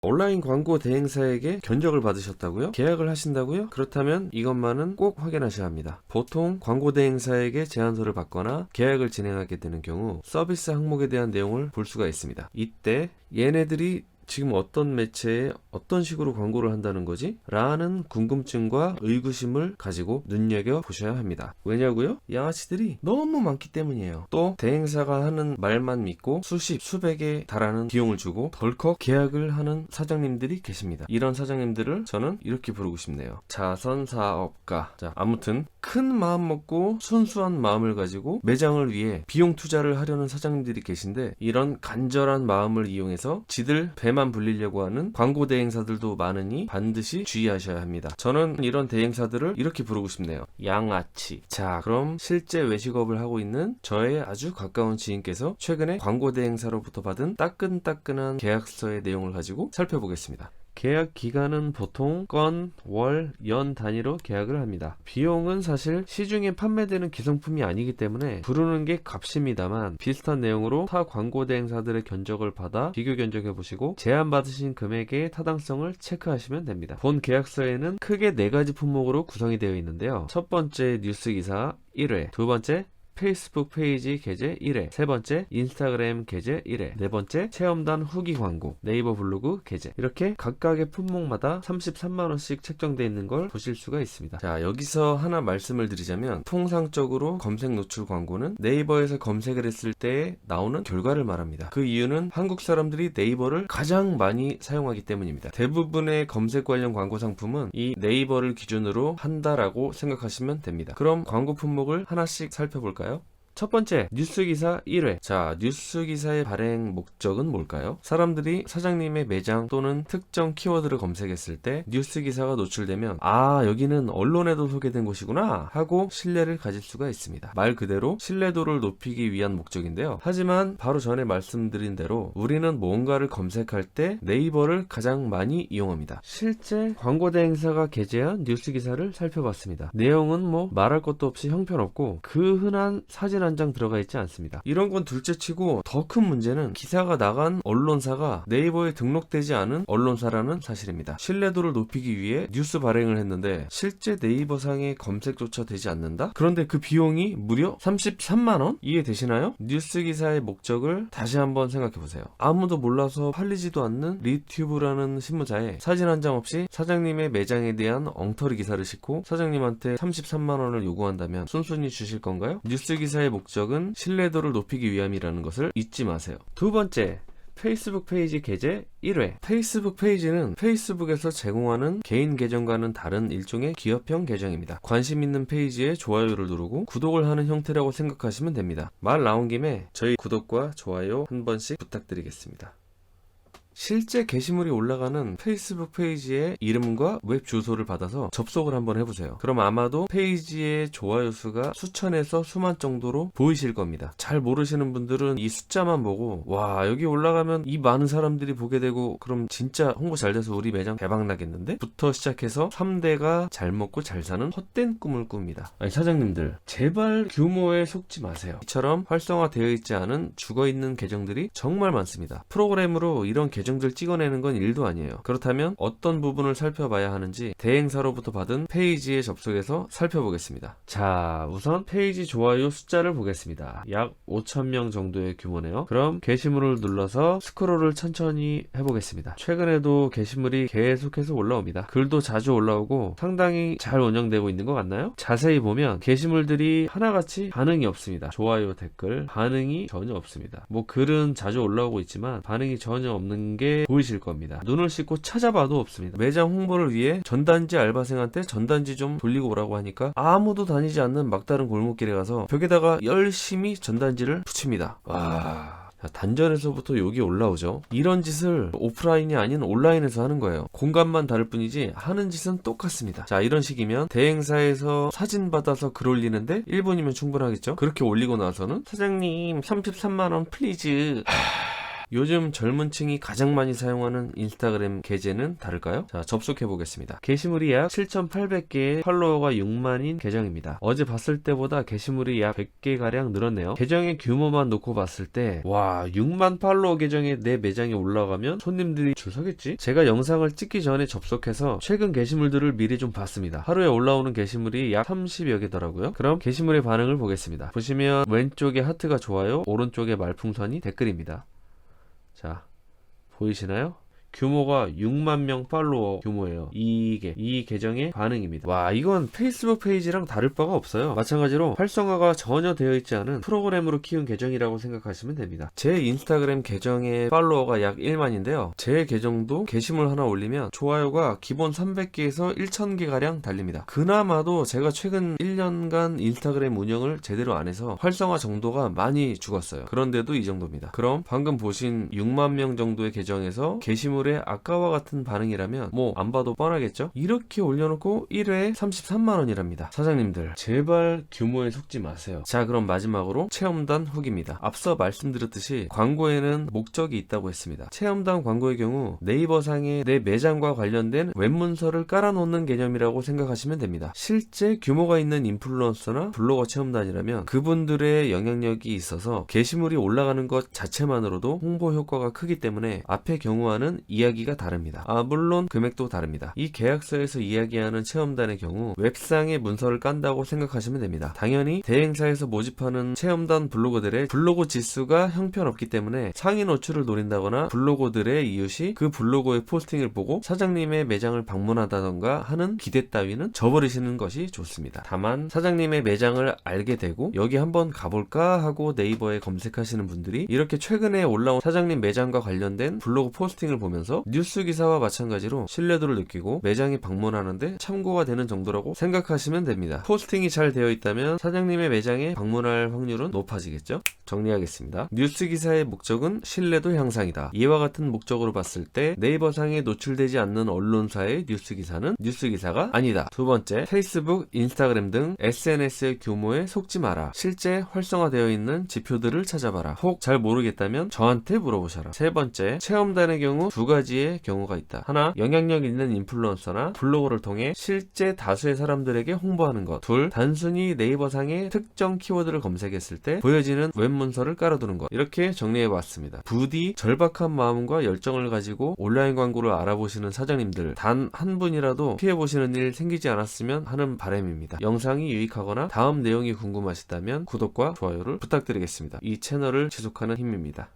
온라인 광고 대행사에게 견적을 받으셨다고요? 계약을 하신다고요? 그렇다면 이것만은 꼭 확인하셔야 합니다. 보통 광고 대행사에게 제안서를 받거나 계약을 진행하게 되는 경우 서비스 항목에 대한 내용을 볼 수가 있습니다. 이때 얘네들이 지금 어떤 매체에 어떤 식으로 광고를 한다는 거지? 라는 궁금증과 의구심을 가지고 눈여겨보셔야 합니다. 왜냐고요? 양아치들이 너무 많기 때문이에요. 또 대행사가 하는 말만 믿고 수십, 수백에 달하는 비용을 주고 덜컥 계약을 하는 사장님들이 계십니다. 이런 사장님들을 저는 이렇게 부르고 싶네요. 자선사업가. 자, 아무튼 큰 마음 먹고 순수한 마음을 가지고 매장을 위해 비용 투자를 하려는 사장님들이 계신데 이런 간절한 마음을 이용해서 지들 배만 불리려고 하는 광고 대행사들도 많으니 반드시 주의하셔야 합니다. 저는 이런 대행사들을 이렇게 부르고 싶네요. 양아치. 자, 그럼 실제 외식업을 하고 있는 저의 아주 가까운 지인께서 최근에 광고 대행사로부터 받은 따끈따끈한 계약서의 내용을 가지고 살펴보겠습니다. 계약 기간은 보통 건, 월, 연 단위로 계약을 합니다. 비용은 사실 시중에 판매되는 기성품이 아니기 때문에 부르는 게 값입니다만 비슷한 내용으로 타 광고 대행사들의 견적을 받아 비교 견적해 보시고 제안받으신 금액의 타당성을 체크하시면 됩니다. 본 계약서에는 크게 4가지 품목으로 구성이 되어 있는데요. 첫 번째 뉴스 기사 1회, 두 번째 페이스북 페이지 게재 1회, 세 번째 인스타그램 게재 1회, 네 번째 체험단 후기 광고, 네이버 블로그 게재. 이렇게 각각의 품목마다 33만원씩 책정되어 있는 걸 보실 수가 있습니다. 자, 여기서 하나 말씀을 드리자면 통상적으로 검색 노출 광고는 네이버에서 검색을 했을 때 나오는 결과를 말합니다. 그 이유는 한국 사람들이 네이버를 가장 많이 사용하기 때문입니다. 대부분의 검색 관련 광고 상품은 이 네이버를 기준으로 한다라고 생각하시면 됩니다. 그럼 광고 품목을 하나씩 살펴볼까요? 첫 번째, 뉴스기사 1회. 자, 뉴스기사의 발행 목적은 뭘까요? 사람들이 사장님의 매장 또는 특정 키워드를 검색했을 때 뉴스기사가 노출되면 아, 여기는 언론에도 소개된 곳이구나 하고 신뢰를 가질 수가 있습니다. 말 그대로 신뢰도를 높이기 위한 목적인데요. 하지만 바로 전에 말씀드린 대로 우리는 뭔가를 검색할 때 네이버를 가장 많이 이용합니다. 실제 광고 대행사가 게재한 뉴스기사를 살펴봤습니다. 내용은 뭐 말할 것도 없이 형편없고 그 흔한 사진 한 장 들어가 있지 않습니다. 이런 건 둘째치고 더 큰 문제는 기사가 나간 언론사가 네이버에 등록되지 않은 언론사라는 사실입니다. 신뢰도를 높이기 위해 뉴스 발행을 했는데 실제 네이버상의 검색조차 되지 않는다? 그런데 그 비용이 무려 33만원? 이해되시나요? 뉴스 기사의 목적을 다시 한번 생각해보세요. 아무도 몰라서 팔리지도 않는 리튜브라는 신문사에 사진 한 장 없이 사장님의 매장에 대한 엉터리 기사를 싣고 사장님한테 33만원을 요구한다면 순순히 주실 건가요? 뉴스 기사의 목적은 신뢰도를 높이기 위함이라는 것을 잊지 마세요. 두 번째, 페이스북 페이지 게재 1회. 페이스북 페이지는 페이스북에서 제공하는 개인 계정과는 다른 일종의 기업형 계정입니다. 관심 있는 페이지에 좋아요를 누르고 구독을 하는 형태라고 생각하시면 됩니다. 말 나온 김에 저희 구독과 좋아요 한 번씩 부탁드리겠습니다. 실제 게시물이 올라가는 페이스북 페이지의 이름과 웹 주소를 받아서 접속을 한번 해보세요. 그럼 아마도 페이지의 좋아요 수가 수천에서 수만 정도로 보이실 겁니다. 잘 모르시는 분들은 이 숫자만 보고 와, 여기 올라가면 이 많은 사람들이 보게 되고 그럼 진짜 홍보 잘 돼서 우리 매장 대박 나겠는데? 부터 시작해서 3대가 잘 먹고 잘 사는 헛된 꿈을 꿉니다. 아니, 사장님들 제발 규모에 속지 마세요. 이처럼 활성화되어 있지 않은 죽어있는 계정들이 정말 많습니다. 프로그램으로 이런 계정들 찍어내는 건 일도 아니에요. 그렇다면 어떤 부분을 살펴봐야 하는지 대행사로부터 받은 페이지에 접속해서 살펴보겠습니다. 자, 우선 페이지 좋아요 숫자를 보겠습니다. 약 5,000명 정도의 규모네요. 그럼 게시물을 눌러서 스크롤을 천천히 해보겠습니다. 최근에도 게시물이 계속해서 올라옵니다. 글도 자주 올라오고 상당히 잘 운영되고 있는 것 같나요? 자세히 보면 게시물들이 하나같이 반응이 없습니다. 좋아요, 댓글 반응이 전혀 없습니다. 뭐 글은 자주 올라오고 있지만 반응이 전혀 없는 게 보이실 겁니다. 눈을 씻고 찾아봐도 없습니다. 매장 홍보를 위해 전단지 알바생한테 전단지 좀 돌리고 오라고 하니까 아무도 다니지 않는 막다른 골목길에 가서 벽에다가 열심히 전단지를 붙입니다. 와... 단전에서부터 욕이 올라오죠. 이런 짓을 오프라인이 아닌 온라인에서 하는 거예요. 공간만 다를 뿐이지 하는 짓은 똑같습니다. 자, 이런 식이면 대행사에서 사진 받아서 글 올리는데 1분이면 충분하겠죠? 그렇게 올리고 나서는 사장님 33만원 플리즈. 요즘 젊은 층이 가장 많이 사용하는 인스타그램 계제는 다를까요? 자, 접속해 보겠습니다. 게시물이 약 7,800개에 팔로워가 6만인 계정입니다. 어제 봤을 때보다 게시물이 약 100개가량 늘었네요. 계정의 규모만 놓고 봤을 때 와, 6만 팔로워 계정에 내 매장에 올라가면 손님들이 줄 서겠지? 제가 영상을 찍기 전에 접속해서 최근 게시물들을 미리 좀 봤습니다. 하루에 올라오는 게시물이 약 30여 개더라고요. 그럼 게시물의 반응을 보겠습니다. 보시면 왼쪽에 하트가 좋아요, 오른쪽에 말풍선이 댓글입니다. 자, 보이시나요? 규모가 6만 명 팔로워 규모예요. 이 계정의 반응입니다. 와, 이건 페이스북 페이지랑 다를 바가 없어요. 마찬가지로 활성화가 전혀 되어 있지 않은 프로그램으로 키운 계정이라고 생각하시면 됩니다. 제 인스타그램 계정의 팔로워가 약 1만인데요. 제 계정도 게시물 하나 올리면 좋아요가 기본 300개에서 1000개가량 달립니다. 그나마도 제가 최근 1년간 인스타그램 운영을 제대로 안 해서 활성화 정도가 많이 죽었어요. 그런데도 이 정도입니다. 그럼 방금 보신 6만 명 정도의 계정에서 게시물 아까와 같은 반응이라면 뭐 안 봐도 뻔하겠죠? 이렇게 올려놓고 1회에 33만원이랍니다. 사장님들 제발 규모에 속지 마세요. 자, 그럼 마지막으로 체험단 후기입니다. 앞서 말씀드렸듯이 광고에는 목적이 있다고 했습니다. 체험단 광고의 경우 네이버상에 내 매장과 관련된 웹문서를 깔아놓는 개념이라고 생각하시면 됩니다. 실제 규모가 있는 인플루언서나 블로거 체험단이라면 그분들의 영향력이 있어서 게시물이 올라가는 것 자체만으로도 홍보 효과가 크기 때문에 앞의 경우와는 이야기가 다릅니다. 물론 금액도 다릅니다. 이 계약서에서 이야기하는 체험단의 경우 웹상의 문서를 깐다고 생각하시면 됩니다. 당연히 대행사에서 모집하는 체험단 블로거들의 블로그 지수가 형편없기 때문에 상위 노출을 노린다거나 블로거들의 이웃이 그 블로거의 포스팅을 보고 사장님의 매장을 방문하다던가 하는 기대 따위는 저버리시는 것이 좋습니다. 다만 사장님의 매장을 알게 되고 여기 한번 가볼까 하고 네이버에 검색하시는 분들이 이렇게 최근에 올라온 사장님 매장과 관련된 블로그 포스팅을 보면서 뉴스 기사와 마찬가지로 신뢰도를 느끼고 매장에 방문하는데 참고가 되는 정도라고 생각하시면 됩니다. 포스팅이 잘 되어 있다면 사장님의 매장에 방문할 확률은 높아지겠죠? 정리하겠습니다. 뉴스 기사의 목적은 신뢰도 향상이다. 이와 같은 목적으로 봤을 때 네이버상에 노출되지 않는 언론사의 뉴스 기사는 뉴스 기사가 아니다. 두 번째, 페이스북, 인스타그램 등 SNS의 규모에 속지 마라. 실제 활성화되어 있는 지표들을 찾아봐라. 혹 잘 모르겠다면 저한테 물어보셔라. 세 번째, 체험단의 경우 두 가지의 경우가 있다. 하나, 영향력 있는 인플루언서나 블로거를 통해 실제 다수의 사람들에게 홍보하는 것. 둘, 단순히 네이버상의 특정 키워드를 검색했을 때 보여지는 웹문서를 깔아두는 것. 이렇게 정리해봤습니다. 부디 절박한 마음과 열정을 가지고 온라인 광고를 알아보시는 사장님들 단 한 분이라도 피해보시는 일 생기지 않았으면 하는 바람입니다. 영상이 유익하거나 다음 내용이 궁금하시다면 구독과 좋아요를 부탁드리겠습니다. 이 채널을 지속하는 힘입니다.